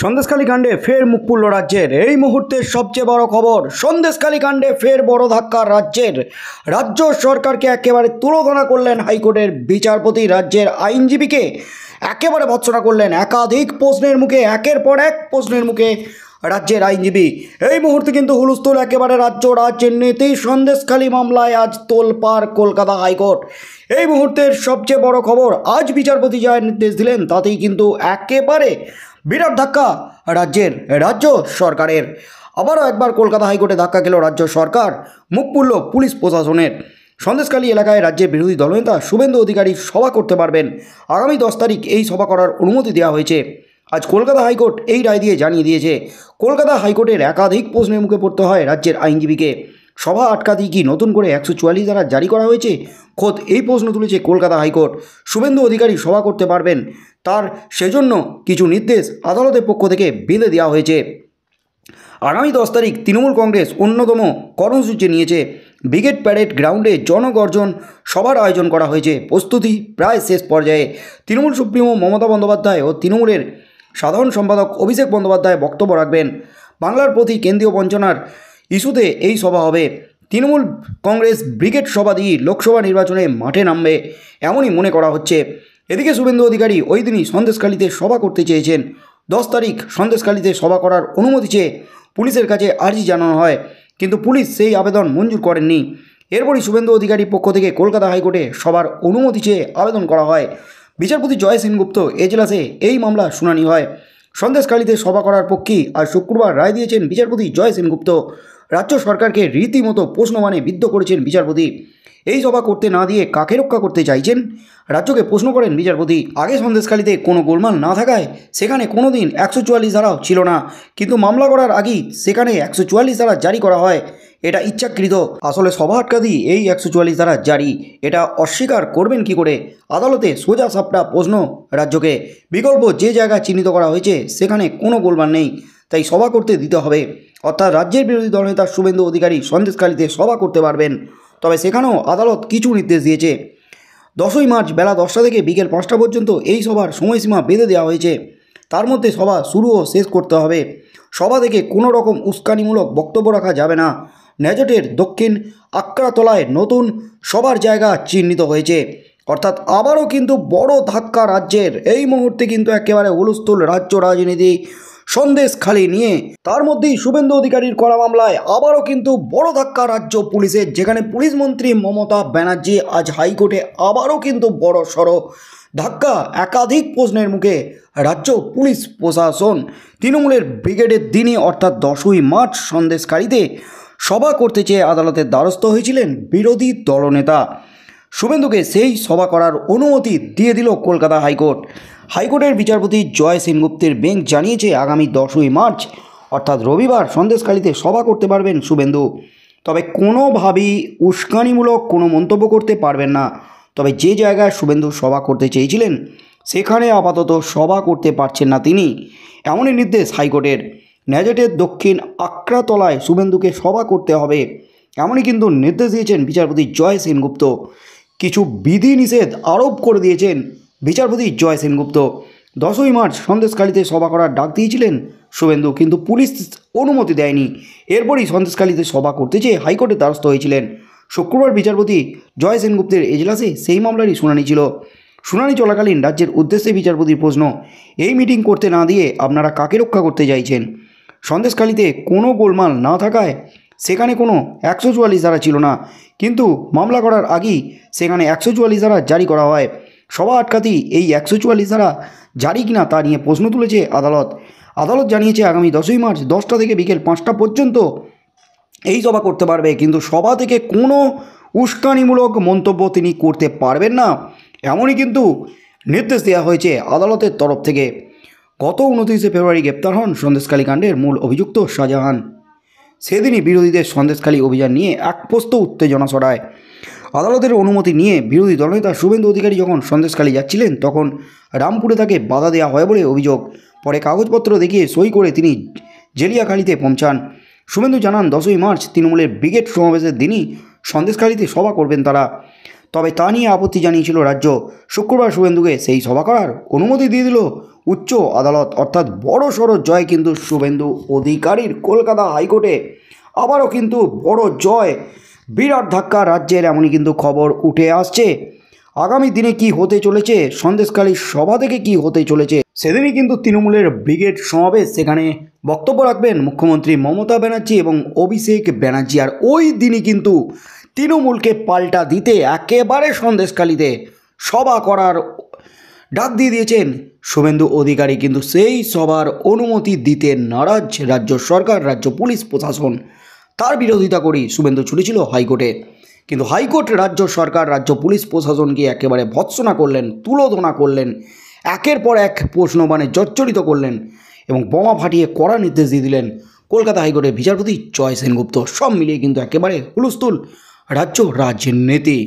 সন্দেশখালী কাণ্ডে ফের মুখ পুড়ল রাজ্যের। এই মুহূর্তের সবচেয়ে বড় খবর, সন্দেশখালী কাণ্ডে ফের বড় ধাক্কা রাজ্যের। রাজ্য সরকারকে একেবারে তুলোধনা করলেন হাইকোর্টের বিচারপতি। রাজ্যের আইনজীবীকে একেবারে ভৎসনা করলেন। একাধিক প্রশ্নের মুখে, একের পর এক প্রশ্নের মুখে রাজ্যের আইনজীবী। এই মুহূর্তে কিন্তু হুলস্থুল একেবারে রাজনীতি। সন্দেশখালী মামলায় আজ তোলপাড় কলকাতা হাইকোর্ট। এই মুহূর্তের সবচেয়ে বড় খবর, আজ বিচারপতি যা নির্দেশ দিলেন তাতেই কিন্তু একেবারে বিরাট ধাক্কা রাজ্য সরকারের। আবারও একবার কলকাতা হাইকোর্টে ধাক্কা খেল রাজ্য সরকার। মুখ পুড়ল পুলিশ প্রশাসনের। সন্দেশখালী এলাকায় রাজ্যের বিরোধী দলনেতা শুভেন্দু অধিকারী সভা করতে পারবেন। আগামী 10 তারিখ এই সভা করার অনুমতি দেওয়া হয়েছে। আজ কলকাতা হাইকোর্ট এই রায় দিয়ে জানিয়ে দিয়েছে। কলকাতা হাইকোর্টের একাধিক প্রশ্নের মুখে পড়তে হয় রাজ্যের আইনজীবীকে। সভা আটকাতেই কি নতুন করে 144 ধারা জারি করা হয়েছে? খোদ এই প্রশ্ন তুলেছে কলকাতা হাইকোর্ট। শুভেন্দু অধিকারী সভা করতে পারবেন, তার সেজন্য কিছু নির্দেশ আদালতের পক্ষ থেকে বেঁধে দেওয়া হয়েছে। আগামী 10 তারিখ তৃণমূল কংগ্রেস অন্যতম কর্মসূচি নিয়েছে। ব্রিগেড প্যারেড গ্রাউন্ডে জনগর্জন সভার আয়োজন করা হয়েছে। প্রস্তুতি প্রায় শেষ পর্যায়ে। তৃণমূল সুপ্রিমো মমতা বন্দ্যোপাধ্যায় ও তৃণমূলের সাধারণ সম্পাদক অভিষেক বন্দ্যোপাধ্যায় বক্তব্য রাখবেন। বাংলার প্রতি কেন্দ্রীয় বঞ্চনার ইস্যুতে এই সভা হবে। তৃণমূল কংগ্রেস ব্রিগেড সভা দিয়ে লোকসভা নির্বাচনে মাঠে নামবে, এমনই মনে করা হচ্ছে। এদিকে শুভেন্দু অধিকারী ওই দিনই সন্দেশখালীতে সভা করতে চেয়েছেন। 10 তারিখ সন্দেশখালীতে সভা করার অনুমতি চেয়ে পুলিশের কাছে আর্জি জানানো হয়, কিন্তু পুলিশ সেই আবেদন মঞ্জুর করেননি। এরপরই শুভেন্দু অধিকারীর পক্ষ থেকে কলকাতা হাইকোর্টে সভার অনুমতি চেয়ে আবেদন করা হয়। বিচারপতি জয় সেনগুপ্ত এজলাসে এই মামলা শুনানি হয়। সন্দেশখালীতে সভা করার পক্ষেই আজ শুক্রবার রায় দিয়েছেন বিচারপতি জয় সেনগুপ্ত। রাজ্য সরকারকে রীতিমতো প্রশ্নবাণে বিদ্ধ করেছেন বিচারপতি। এই সভা করতে না দিয়ে কাকে রক্ষা করতে চাইছেন? রাজ্যকে প্রশ্ন করেন বিচারপতি। আগে সন্দেশখালীতে কোনো গোলমাল না থাকায় সেখানে কোনো দিন 144 ধারাও ছিল না, কিন্তু মামলা করার আগেই সেখানে 144 ধারা জারি করা হয়। এটা ইচ্ছাকৃত। আসলে সভা আটকাতেই এই 144 ধারা জারি। এটা অস্বীকার করবেন কি করে? আদালতে সোজা সাপটা প্রশ্ন রাজ্যকে। বিকল্প যে জায়গা চিহ্নিত করা হয়েছে সেখানে কোনো গোলমাল নেই, তাই সভা করতে দিতে হবে। অর্থাৎ রাজ্যের বিরোধী দলনেতা শুভেন্দু অধিকারী সন্দেশখালীতে সভা করতে পারবেন। তবে সেখানেও আদালত কিছু নির্দেশ দিয়েছে। 10ই মার্চ বেলা 10টা থেকে বিকেল 5টা পর্যন্ত এই সভার সময়সীমা বেঁধে দেওয়া হয়েছে। তার মধ্যে সভা শুরু ও শেষ করতে হবে। সভা থেকে কোনো রকম উস্কানিমূলক বক্তব্য রাখা যাবে না। ন্যাজটের দক্ষিণ আকড়াতলায় নতুন সভার জায়গা চিহ্নিত হয়েছে। অর্থাৎ আবারও কিন্তু বড় ধাক্কা রাজ্যের। এই মুহূর্তে কিন্তু একেবারে হুলস্থুল রাজ্য রাজনীতি সন্দেশখালী নিয়ে। তার মধ্যেই শুভেন্দু অধিকারীর করা মামলায় আবারও কিন্তু বড় ধাক্কা রাজ্য পুলিশের, যেখানে পুলিশ মন্ত্রী মমতা ব্যানার্জি আজ হাইকোর্টে আবারও কিন্তু বড় সড়ো ধাক্কা। একাধিক প্রশ্নের মুখে রাজ্য পুলিশ প্রশাসন। তৃণমূলের ব্রিগেডের দিনই অর্থাৎ 10ই মার্চ সন্দেশখালীতে সভা করতে চেয়ে আদালতের দ্বারস্থ হয়েছিলেন বিরোধী দলনেতা। শুভেন্দুকে সেই সভা করার অনুমতি দিয়ে দিল কলকাতা হাইকোর্ট। হাইকোর্টের বিচারপতি জয় সেনগুপ্তের বেঞ্চ জানিয়েছে আগামী 10ই মার্চ অর্থাৎ রবিবার সন্দেশখালীতে সভা করতে পারবেন শুভেন্দু। তবে কোনোভাবেই উস্কানিমূলক কোনো মন্তব্য করতে পারবেন না। তবে যে জায়গায় শুভেন্দু সভা করতে চেয়েছিলেন সেখানে আপাতত সভা করতে পারছেন না তিনি, এমনই নির্দেশ হাইকোর্টের। ন্যাজটের দক্ষিণ আকড়াতলায় শুভেন্দুকে সভা করতে হবে, এমনই কিন্তু নির্দেশ দিয়েছেন বিচারপতি জয় সেনগুপ্ত। কিছু বিধিনিষেধ আরোপ করে দিয়েছেন বিচারপতি জয় সেনগুপ্ত। 10ই মার্চ সন্দেশখালীতে সভা করার ডাক দিয়েছিলেন শুভেন্দু, কিন্তু পুলিশ অনুমতি দেয়নি। এরপরই সন্দেশখালীতে সভা করতে চেয়ে হাইকোর্টের দ্বারস্থ হয়েছিলেন। শুক্রবার বিচারপতি জয় সেনগুপ্তের এজলাসে সেই মামলারই শুনানি ছিল। শুনানি চলাকালীন রাজ্যের উদ্দেশ্যে বিচারপতির প্রশ্ন, এই মিটিং করতে না দিয়ে আপনারা কাকে রক্ষা করতে চাইছেন? সন্দেশখালীতে কোনো গোলমাল না থাকায় সেখানে কোনো 144 ধারা ছিল না, কিন্তু মামলা করার আগেই সেখানে 144 ধারা জারি করা হয়। সভা আটকাতেই এই 144 ধারা জারি কিনা তা নিয়ে প্রশ্ন তুলেছে আদালত জানিয়েছে আগামী 10ই মার্চ 10টা থেকে বিকেল 5টা পর্যন্ত এই সভা করতে পারবে, কিন্তু সভা থেকে কোনো উস্কানিমূলক মন্তব্য তিনি করতে পারবেন না, এমনই কিন্তু নির্দেশ দেওয়া হয়েছে আদালতের তরফ থেকে। গত 29শে ফেব্রুয়ারি গ্রেপ্তার হন সন্দেশখালী কাণ্ডের মূল অভিযুক্ত শাহজাহান। সেদিনই বিরোধীদের সন্দেশখালী অভিযান নিয়ে এক পোস্ত উত্তেজনা ছড়ায়। আদালতের অনুমতি নিয়ে বিরোধী দলনেতা শুভেন্দু অধিকারী যখন সন্দেশখালী যাচ্ছিলেন তখন রামপুরে তাকে বাধা দেওয়া হয় বলে অভিযোগ। পরে কাগজপত্র দেখিয়ে সই করে তিনি জেলিয়াখালীতে পৌঁছান। শুভেন্দু জানান 10ই মার্চ তৃণমূলের ব্রিগেড সমাবেশের দিনই সন্দেশখালীতে সভা করবেন তারা। তবে তা নিয়ে আপত্তি জানিয়েছিল রাজ্য। শুক্রবার শুভেন্দুকে সেই সভা করার অনুমতি দিয়ে দিল উচ্চ আদালত। অর্থাৎ বড় সড়ো জয় কিন্তু শুভেন্দু অধিকারীর কলকাতা হাইকোর্টে। আবারও কিন্তু বড় জয়, বিরাট ধাক্কা রাজ্যের, এমনই কিন্তু খবর উঠে আসছে। আগামী দিনে কি হতে চলেছে, সন্দেশখালী সভা থেকে কি হতে চলেছে, সেদিনই কিন্তু তৃণমূলের ব্রিগেড সমাবেশ। সেখানে বক্তব্য রাখবেন মুখ্যমন্ত্রী মমতা ব্যানার্জি এবং অভিষেক ব্যানার্জি। আর ওই দিনই কিন্তু তৃণমূলকে পাল্টা দিতে একেবারে সন্দেশখালীতে সভা করার ডাক দিয়ে দিয়েছেন শুভেন্দু অধিকারী। কিন্তু সেই সভার অনুমতি দিতে নারাজ রাজ্য সরকার, রাজ্য পুলিশ প্রশাসন। তার বিরোধিতা করেই শুভেন্দু ছুটেছিল হাইকোর্টে। কিন্তু হাইকোর্ট রাজ্য সরকার, রাজ্য পুলিশ প্রশাসনকে একেবারে ভৎসনা করলেন, তুলোধনা করলেন, একের পর এক প্রশ্নবাণে জর্জরিত করলেন এবং বোমা ফাটিয়ে কড়া নির্দেশ দিয়ে দিলেন কলকাতা হাইকোর্টের বিচারপতি জয় সেনগুপ্ত। সব মিলিয়ে কিন্তু একেবারে হুলস্থুল রাজ্য রাজনীতি।